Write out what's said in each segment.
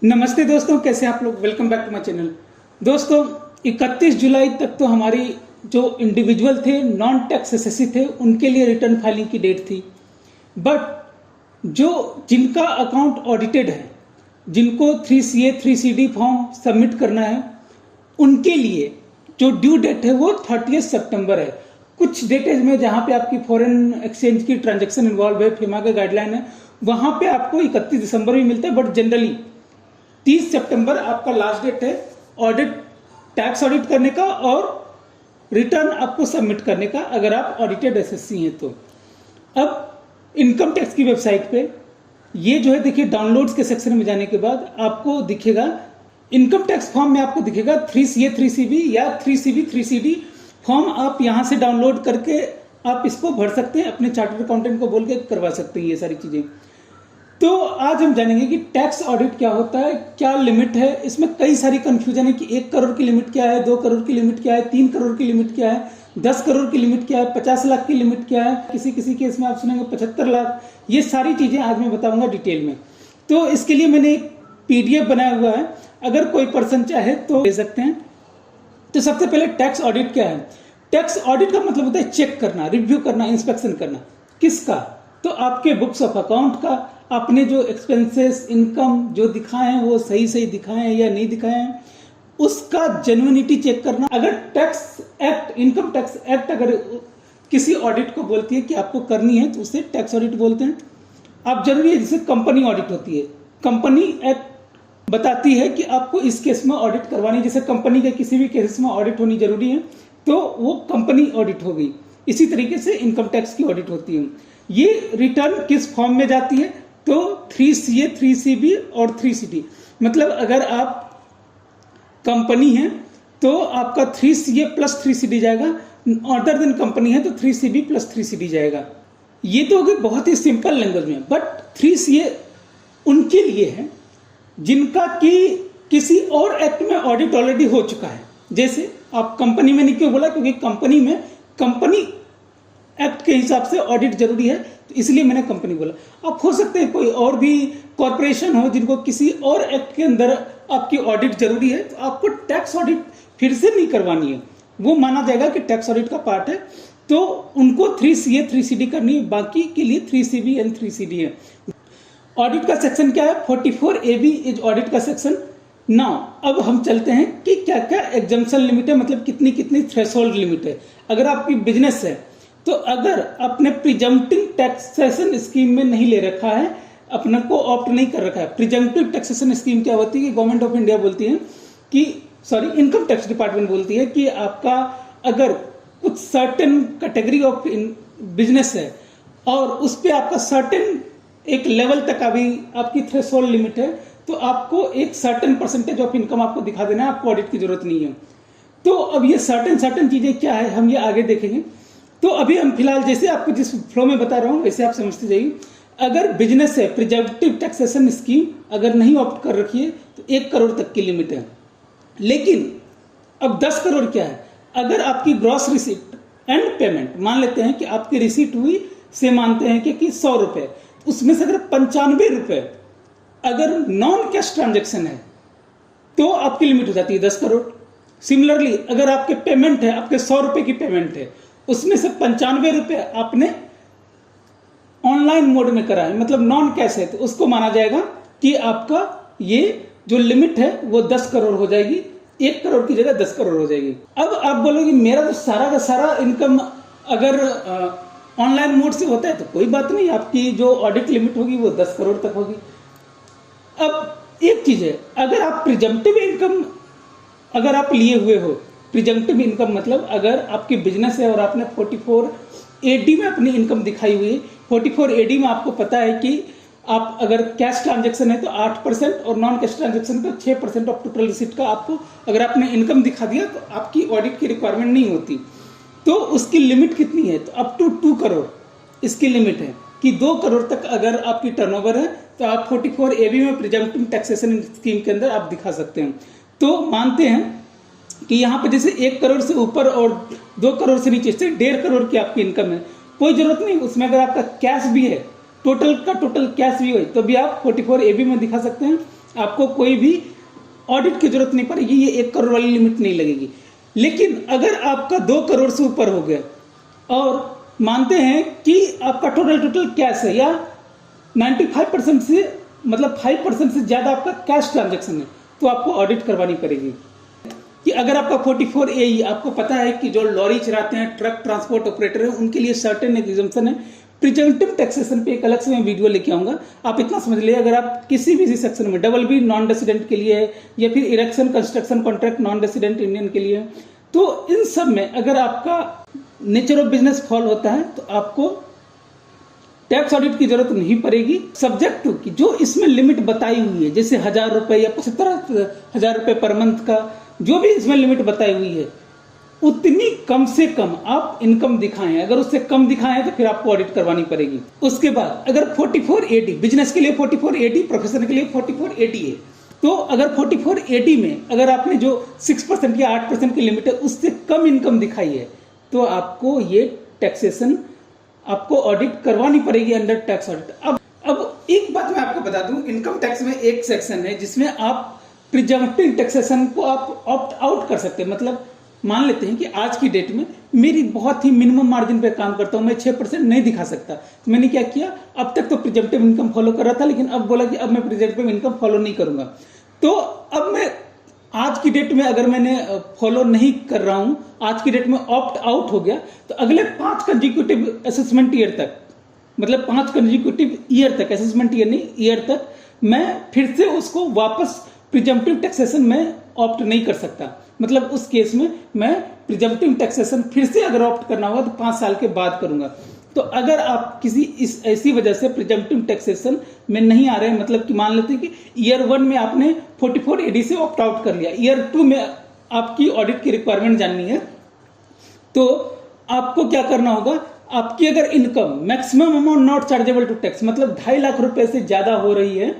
नमस्ते दोस्तों, कैसे आप लोग। Welcome back to my channel. दोस्तों 31 जुलाई तक तो हमारी जो इंडिविजुअल थे, नॉन टैक्स एसएससी थे, उनके लिए रिटर्न फाइलिंग की डेट थी। बट जो जिनका अकाउंट ऑडिटेड है, जिनको 3CA 3CD फॉर्म सबमिट करना है, उनके लिए जो ड्यू डेट है वो 30 सितंबर है। कुछ डेटेज में जहां पे आपकी फॉरेन एक्सचेंज की ट्रांजैक्शन इन्वॉल्व है, फीमा का गाइडलाइन है, वहां पे आपको 31 दिसंबर भी मिलता है। बट जनरली 30 सितंबर आपका लास्ट डेट है ऑडिट, टैक्स ऑडिट करने का और रिटर्न आपको सबमिट करने का, अगर आप ऑडिटेड एसएससी हैं तो। अब इनकम टैक्स की वेबसाइट पे ये जो है, देखिए डाउनलोड्स के सेक्शन में जाने के बाद आपको दिखेगा, इनकम टैक्स फॉर्म में आपको दिखेगा 3CA 3CB या 3CB 3CD फॉर्म। आप यहां से डाउनलोड करके आप इसको भर सकते हैं, अपने चार्टर्ड अकाउंटेंट को बोल के करवा सकते हैं ये सारी चीजें। तो आज हम जानेंगे कि टैक्स ऑडिट क्या होता है, क्या लिमिट है। इसमें कई सारी कंफ्यूजन है कि 1 करोड़ की लिमिट क्या है, 2 करोड़ की लिमिट क्या है, 3 करोड़ की लिमिट क्या है, 10 करोड़ की लिमिट क्या है, 50 लाख की लिमिट क्या है, किसी किसी केस में आप सुनेंगे 75 लाख। ये सारी चीजें आज मैं बताऊंगा डिटेल में। तो इसके लिए मैंने एक PDF बनाया हुआ है, अगर कोई पर्सन चाहे तो ले सकते हैं। तो सबसे पहले टैक्स ऑडिट क्या है। टैक्स ऑडिट का मतलब होता है चेक करना, रिव्यू करना, इंस्पेक्शन करना। किसका? तो आपके बुक्स ऑफ अकाउंट का, आपने जो एक्सपेंसेस इनकम जो दिखाए हैं वो सही सही दिखाए हैं या नहीं दिखाए हैं, उसका जेन्युइनिटी चेक करना। अगर tax act, income tax act अगर किसी ऑडिट को बोलती है कि आपको करनी है तो उसे टैक्स ऑडिट बोलते हैं। अब जरूरी है, जैसे कंपनी ऑडिट होती है, कंपनी एक्ट बताती है कि आपको इस केस में ऑडिट करवानी है। जैसे कंपनी के किसी भी केस में ऑडिट होनी जरूरी है तो वो कंपनी ऑडिट हो गई। इसी तरीके से इनकम टैक्स की ऑडिट होती है। ये रिटर्न किस फॉर्म में जाती है? तो 3CA 3CB और 3CD। मतलब अगर आप कंपनी है तो आपका 3CA प्लस 3CD जाएगा, अदर देन कंपनी है तो 3CB प्लस 3CD जाएगा। ये तो होगी बहुत ही सिंपल लैंग्वेज में। बट 3CA उनके लिए है जिनका कि किसी और एक्ट में ऑडिट ऑलरेडी हो चुका है। जैसे आप कंपनी में नहीं क्यों बोला? क्योंकि कंपनी में कंपनी एक्ट के हिसाब से ऑडिट जरूरी है, तो इसलिए मैंने कंपनी बोला। आप हो सकते हैं कोई और भी कॉर्पोरेशन हो जिनको किसी और एक्ट के अंदर आपकी ऑडिट जरूरी है, तो आपको टैक्स ऑडिट फिर से नहीं करवानी है, वो माना जाएगा कि टैक्स ऑडिट का पार्ट है, तो उनको 3CA 3CD करनी है। बाकी के लिए 3CB एंड 3CD है। ऑडिट का सेक्शन क्या है? 44AB इज ऑडिट का सेक्शन। नाउ अब हम चलते हैं कि क्या क्या एग्जम्पशन लिमिट है, मतलब कितनी कितनी थ्रेशोल्ड लिमिट है। अगर आपकी बिजनेस है तो अगर आपने प्रिजम्पटिव टैक्सेशन स्कीम में नहीं ले रखा है, अपने को ऑप्ट नहीं कर रखा है। प्रिजम्पटिव टैक्सेशन स्कीम क्या होती है कि गवर्नमेंट ऑफ इंडिया बोलती है कि, सॉरी, इनकम टैक्स डिपार्टमेंट बोलती है कि आपका अगर कुछ सर्टेन कैटेगरी ऑफ बिजनेस है और उस पर आपका सर्टेन एक लेवल तक अभी आपकी थ्रेशोल्ड लिमिट है, तो आपको एक सर्टेन परसेंटेज ऑफ इनकम आपको दिखा देना है, आपको ऑडिट की जरूरत नहीं है। तो अब ये सर्टेन चीजें क्या है हम ये आगे देखेंगे। तो अभी हम फिलहाल जैसे आपको जिस फ्लो में बता रहा हूं वैसे आप समझते जाइए। अगर बिजनेस है, प्रिजम्पटिव टैक्सेशन स्कीम अगर नहीं ऑप्ट कर रखी है तो 1 करोड़ तक की लिमिट है। लेकिन अब 10 करोड़ क्या है? अगर आपकी ग्रॉस रिसीट एंड पेमेंट, मान लेते हैं कि आपकी रिसीट हुई से मानते हैं कि 100 रुपए, उसमें से अगर 95 रुपए अगर नॉन कैश ट्रांजेक्शन है तो आपकी लिमिट हो जाती है 10 करोड़। सिमिलरली अगर आपके पेमेंट है, आपके 100 रुपए की पेमेंट है, उसमें से 95 रुपए आपने ऑनलाइन मोड में करा है, मतलब नॉन कैश है, तो उसको माना जाएगा कि आपका ये जो लिमिट है वो 10 करोड़ हो जाएगी। 1 करोड़ की जगह 10 करोड़ हो जाएगी। अब आप बोलोगे मेरा तो सारा का सारा इनकम अगर ऑनलाइन मोड से होता है तो कोई बात नहीं, आपकी जो ऑडिट लिमिट होगी वो 10 करोड़ तक होगी। अब एक चीज है, अगर आप प्रिजम्पटिव इनकम अगर आप लिए हुए हो, प्रिजम्पटिव इनकम मतलब अगर आपकी बिजनेस है और आपने 44AD में अपनी इनकम दिखाई हुई है, 44AD में आपको पता है कि आप अगर कैश ट्रांजैक्शन है तो 8% और नॉन कैश ट्रांजैक्शन तो 6% ऑफ टोटल रिसीट का आपको अगर आपने इनकम दिखा दिया तो आपकी ऑडिट की रिक्वायरमेंट नहीं होती। तो उसकी लिमिट कितनी है? तो अप टू 2 करोड़ इसकी लिमिट है कि 2 करोड़ तक अगर आपकी टर्नओवर है तो आप 44AB में प्रिजम्पटिव टैक्सेशन स्कीम के अंदर आप दिखा सकते हैं। तो मानते हैं कि यहाँ पे जैसे 1 करोड़ से ऊपर और 2 करोड़ से नीचे से 1.5 करोड़ की आपकी इनकम है, कोई जरूरत नहीं उसमें अगर आपका कैश भी है, टोटल का टोटल कैश भी हो तो भी आप 44AB में दिखा सकते हैं। आपको कोई भी ऑडिट की जरूरत नहीं पड़ेगी, ये 1 करोड़ वाली लिमिट नहीं लगेगी। लेकिन अगर आपका 2 करोड़ से ऊपर हो गया और मानते हैं कि आपका टोटल कैश है या 95% से मतलब 5% से ज़्यादा आपका कैश ट्रांजैक्शन है, तो आपको ऑडिट करवानी पड़ेगी। कि अगर आपका 44 AE, आपको पता है कि जो लॉरी चलाते हैं, ट्रक ट्रांसपोर्ट ऑपरेटर है, उनके लिए सर्टेन एग्जम्पशन है। प्रिजम्पटिव टैक्सेशन पे एक अलग से मैं वीडियो लेके आऊंगा, आप इतना समझ लीजिए। अगर आप किसी भी सेक्शन में BB नॉन रेसिडेंट के लिए है या फिर erection construction contract non resident Indian के लिए, तो इन सब में अगर आपका नेचर ऑफ बिजनेस फॉल होता है तो आपको टैक्स ऑडिट की जरूरत नहीं पड़ेगी, सब्जेक्ट टू कि जो इसमें लिमिट बताई हुई है, जैसे 1000 रुपए या 75,000 रुपए पर मंथ का जो भी इसमें लिमिट बताई हुई है, उतनी कम से कम आप इनकम दिखाएं। अगर उससे कम दिखाएं तो फिर आपको ऑडिट करवानी पड़ेगी। उसके बाद अगर 44 AD, बिजनेस के लिए 44 AD, प्रोफेशनल के लिए 44 AD है, तो अगर 44 AD में अगर आपने जो 6% या 8% की लिमिट है उससे कम इनकम दिखाई है, तो आपको ये टैक्सेशन आपको ऑडिट करवानी पड़ेगी अंडर टैक्स ऑडिट। अब एक बात मैं आपको बता दूं, इनकम टैक्स में एक सेक्शन है जिसमें आप प्रिजम्पटिव टैक्सेशन को आप ऑप्ट आउट कर सकते हैं। मतलब मान लेते हैं कि आज की डेट में मेरी बहुत ही मिनिमम मार्जिन पे काम करता हूं, मैं 6% नहीं दिखा सकता, तो मैंने क्या किया, अब तक तो प्रिजम्पटिव इनकम फॉलो कर रहा था, लेकिन अब बोला कि अब मैं प्रिजम्पटिव इनकम फॉलो नहीं करूंगा। तो अब मैं आज की डेट में अगर मैंने फॉलो नहीं कर रहा हूं, आज की डेट में ऑप्ट आउट हो गया, तो अगले 5 कंजिक्यूटिव असेसमेंट ईयर तक, मतलब 5 कंजिक्यूटिव ईयर तक, असेसमेंट ईयर नहीं, ईयर तक मैं फिर से उसको वापस प्रिजम्पटिव टैक्सेशन में ऑप्ट नहीं कर सकता। मतलब उस केस में मैं प्रिजम्पटिव टैक्सेशन फिर से अगर ऑप्ट करना होगा तो 5 साल के बाद करूंगा। तो अगर आप किसी इस ऐसी वजह से प्रिजम्पटिव टैक्सेशन में नहीं आ रहे हैं, मतलब कि मान लेते हैं कि ईयर 1 में आपने 44 AD से ऑप्ट आउट कर लिया, ईयर 2 में आपकी ऑडिट की रिक्वायरमेंट जाननी है, तो आपको क्या करना होगा, आपकी अगर income maximum amount not chargeable to tax, मतलब 2.5 लाख रुपए से ज्यादा हो रही है,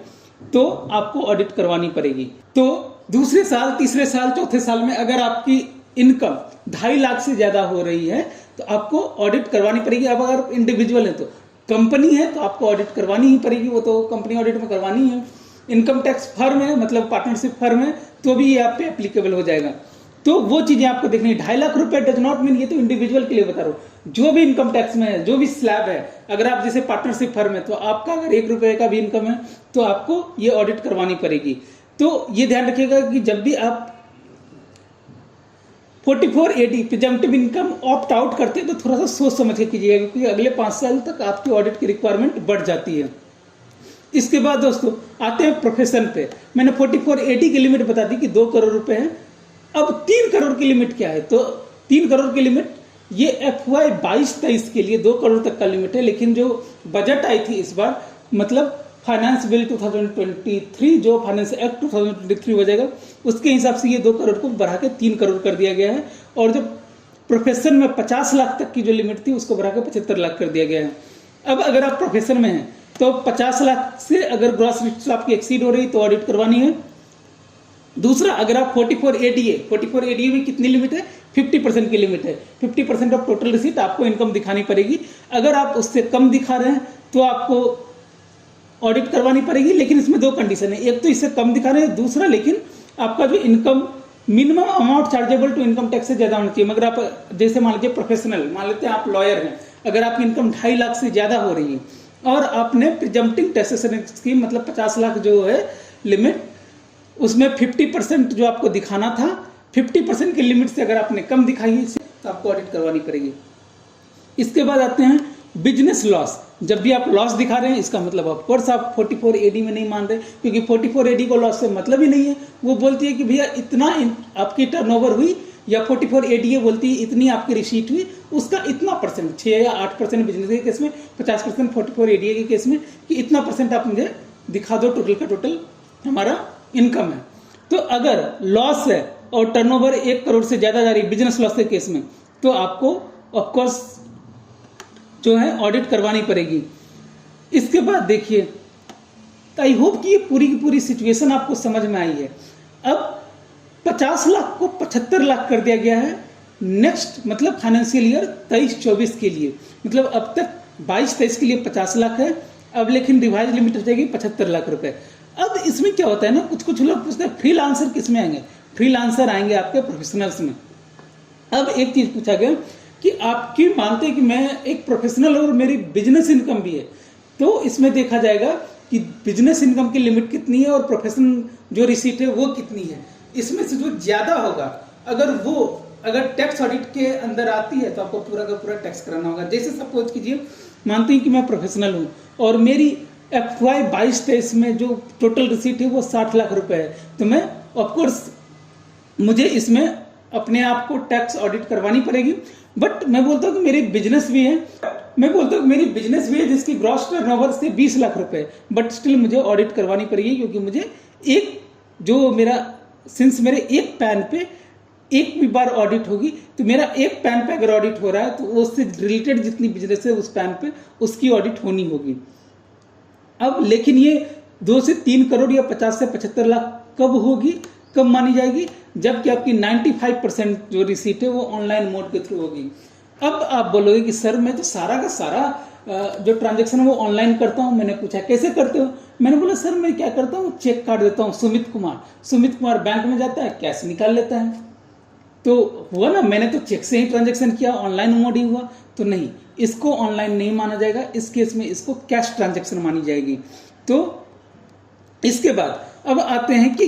तो आपको ऑडिट करवानी पड़ेगी। तो दूसरे साल, तीसरे साल, चौथे साल में अगर आपकी इनकम 2.5 लाख से ज्यादा हो रही है तो आपको ऑडिट करवानी पड़ेगी। अब अगर इंडिविजुअल है, तो कंपनी है तो आपको ऑडिट करवानी ही पड़ेगी, वो तो कंपनी ऑडिट में करवानी है। इनकम टैक्स फर्म है, मतलब पार्टनरशिप फर्म है, तो भी ये आप पे एप्लीकेबल हो जाएगा। तो वो चीजें आपको देखनी है। 2.5 लाख रुपए डज नॉट मीन, ये तो इंडिविजुअल के लिए बता रहा हूँ, जो भी इनकम टैक्स में है, जो भी स्लैब है, अगर आप जैसे पार्टनरशिप फर्म है तो आपका अगर 1 रुपए का भी इनकम है तो आपको ये ऑडिट करवानी पड़ेगी। तो ये ध्यान रखिएगा कि जब भी आप 44 AD presumptive income opt out करते हैं तो थोड़ा सा सोच समझ के कीजिएगा, क्योंकि अगले 5 साल तक आपकी ऑडिट की रिक्वायरमेंट बढ़ जाती है। इसके बाद दोस्तों आते हैं प्रोफेशन पे। मैंने 44 AD की लिमिट बता दी कि 2 करोड़ रुपए है। अब 3 करोड़ की लिमिट क्या है, तो 3 करोड़ की लिमिट ये FY 22-23 के लिए 2 करोड़ तक का लिमिट है। लेकिन जो बजट आई थी इस बार, मतलब फाइनेंस बिल 2023, जो फाइनेंस एक्ट 2023 हो जाएगा, उसके हिसाब से ये 2 करोड़ को बढ़ा के 3 करोड़ कर दिया गया है। और जो प्रोफेशन में 50 लाख तक की जो लिमिट थी उसको बढ़ा के 75 लाख कर दिया गया है। अब अगर आप प्रोफेशन में हैं तो 50 लाख से अगर ग्रॉस रिसीट्स आपकी एक्सीड हो रही तो ऑडिट करवानी है। दूसरा, अगर आप 44 AD है, 44 AD में कितनी लिमिट है, 50% की लिमिट है। 50% ऑफ टोटल रिसीट आपको इनकम दिखानी पड़ेगी। अगर आप उससे कम दिखा रहे हैं तो आपको ऑडिट करवानी पड़ेगी, लेकिन इसमें 2 कंडीशन है। एक तो इससे कम दिखा रहे हैं, दूसरा लेकिन आपका जो income minimum amount chargeable to income tax से ज्यादा होनी चाहिए। मगर आप जैसे मान लीजिए प्रोफेशनल, मान लेते हैं आप लॉयर हैं, अगर आपकी इनकम 2.5 लाख से ज्यादा हो रही है और आपने प्रिजम्पटिव टैक्सेशन स्कीम, मतलब 50 लाख जो है लिमिट, उसमें 50% जो आपको दिखाना था, 50% की लिमिट से अगर आपने कम दिखाई है तो आपको ऑडिट करवानी पड़ेगी। इसके बाद आते हैं बिजनेस लॉस। जब भी आप लॉस दिखा रहे हैं, इसका मतलब ऑफकोर्स आप 44 AD में नहीं मान रहे, क्योंकि 44 AD को लॉस से मतलब ही नहीं है। वो बोलती है कि भैया इतना आपकी टर्नओवर हुई, या 44 AD ये बोलती है इतनी आपकी रिसीट हुई, उसका इतना परसेंट, 6 या 8% बिजनेस के केस में, 50% 44 AD के केस में, कि इतना परसेंट आप मुझे दिखा दो, टोटल का टोटल हमारा इनकम है। तो अगर लॉस है और टर्नओवर 1 करोड़ से ज्यादा जा रही बिजनेस लॉस के केस में, तो आपको ऑफकोर्स जो है ऑडिट करवानी पड़ेगी। इसके बाद देखिए, आई होप कि ये पूरी की पूरी सिचुएशन आपको समझ में आई है। अब 50 लाख को 75 लाख कर दिया गया है नेक्स्ट, मतलब फाइनेंशियल ईयर 23-24 के लिए। मतलब अब तक 22-23 के लिए 50 लाख है, अब लेकिन रिवाइज लिमिट हो जाएगी 75 लाख रुपए। अब इसमें क्या होता है ना, कुछ कुछ लोग पूछते हैं फ्रीलांसर किस में आएंगे, फ्रीलांसर आएंगे आपके प्रोफेशनल्स में। अब एक चीज पूछा गया कि आपकी मानते हैं कि मैं एक प्रोफेशनल और मेरी बिजनेस इनकम भी है, तो इसमें देखा जाएगा कि बिजनेस इनकम की लिमिट कितनी है और प्रोफेशनल जो रिसीट है वो कितनी है। इसमें से जो ज्यादा होगा अगर टैक्स ऑडिट के अंदर आती है तो आपको पूरा का पूरा टैक्स कराना होगा। जैसे सपोज कीजिए मानते हैं कि मैं प्रोफेशनल हूँ और मेरी FY 22-23 में जो टोटल रिसीट है वो 60 लाख रुपए है, तो मैं ऑफकोर्स मुझे इसमें अपने आप को टैक्स ऑडिट करवानी पड़ेगी। बट मैं बोलता हूँ कि मेरी बिजनेस भी है, जिसकी ग्रॉस टर्नओवर से 20 लाख रुपए, बट स्टिल मुझे ऑडिट करवानी पड़ेगी, क्योंकि मुझे सिंस मेरे एक पैन पे एक भी बार ऑडिट होगी, तो मेरा एक पैन पे अगर ऑडिट हो रहा है तो उससे रिलेटेड जितनी बिजनेस है उस पैन पे उसकी ऑडिट होनी होगी। अब लेकिन ये 2 से 3 करोड़ या 50 से 75 लाख कब मानी जाएगी, जबकि आपकी 95% जो रिसीट है वो ऑनलाइन मोड के थ्रू होगी। अब आप बोलोगे कि सर मैं तो सारा का सारा जो ट्रांजैक्शन है वो ऑनलाइन करता हूँ। मैंने पूछा कैसे करते हो, मैंने बोला सर मैं क्या करता हूँ, चेक काट देता हूँ। सुमित कुमार बैंक में जाता है, कैश निकाल लेता है, तो हुआ ना, मैंने तो चेक से ही ट्रांजैक्शन किया, ऑनलाइन मोड ही हुआ। तो नहीं, इसको ऑनलाइन नहीं माना जाएगा, इस केस में इसको कैश ट्रांजैक्शन मानी जाएगी। तो इसके बाद अब आते हैं कि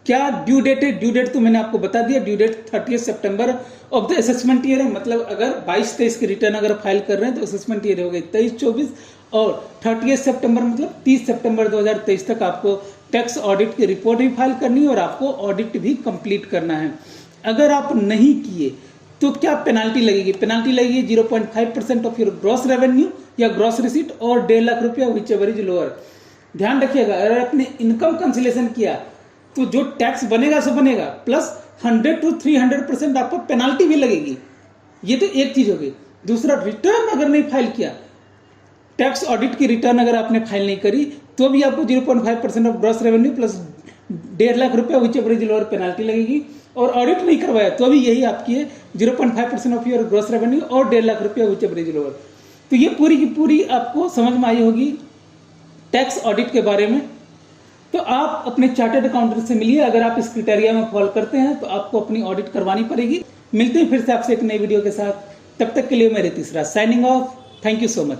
क्या ड्यू डेट है। ड्यू डेट तो मैंने आपको बता दिया, ड्यू डेट 30 सितंबर ऑफ द असेसमेंट ईयर है। मतलब अगर 22-23 की रिटर्न अगर फाइल कर रहे हैं तो असेसमेंट ईयर हो गई 23-24, और 30 सितंबर मतलब 30 सितंबर 2023 तक आपको टैक्स ऑडिट की रिपोर्ट भी फाइल करनी है और आपको ऑडिट भी कंप्लीट करना है। अगर आप नहीं किए तो क्या पेनाल्टी लगेगी, 0.5% ऑफ योर ग्रॉस रेवेन्यू या ग्रॉस रिसीट और 1.5 लाख रुपया विच एवर इज लोअर। ध्यान रखिएगा, अगर आपने इनकम कंसिलेशन किया तो जो टैक्स बनेगा सो बनेगा, प्लस 100 to 300% आपको पेनाल्टी भी लगेगी। ये तो एक चीज होगी। दूसरा, रिटर्न अगर नहीं फाइल किया, टैक्स ऑडिट की रिटर्न अगर आपने फाइल नहीं करी तो भी आपको 0.5% of gross revenue plus 1.5 lakh रुपया whichever is lower penalty लगेगी। और ऑडिट नहीं करवाया तो भी यही आपकी है, 0.5% ऑफ योर ग्रॉस रेवेन्यू और 1.5 लाख रुपया विच एवर इज लोअर। तो ये पूरी की पूरी आपको समझ में आई होगी टैक्स ऑडिट के बारे में। तो आप अपने चार्टर्ड अकाउंटेंट से मिलिए, अगर आप इस क्राइटेरिया में फॉलो करते हैं तो आपको अपनी ऑडिट करवानी पड़ेगी। मिलते हैं फिर से आपसे एक नई वीडियो के साथ, तब तक के लिए मैं Ritish Raj signing off. Thank you so much.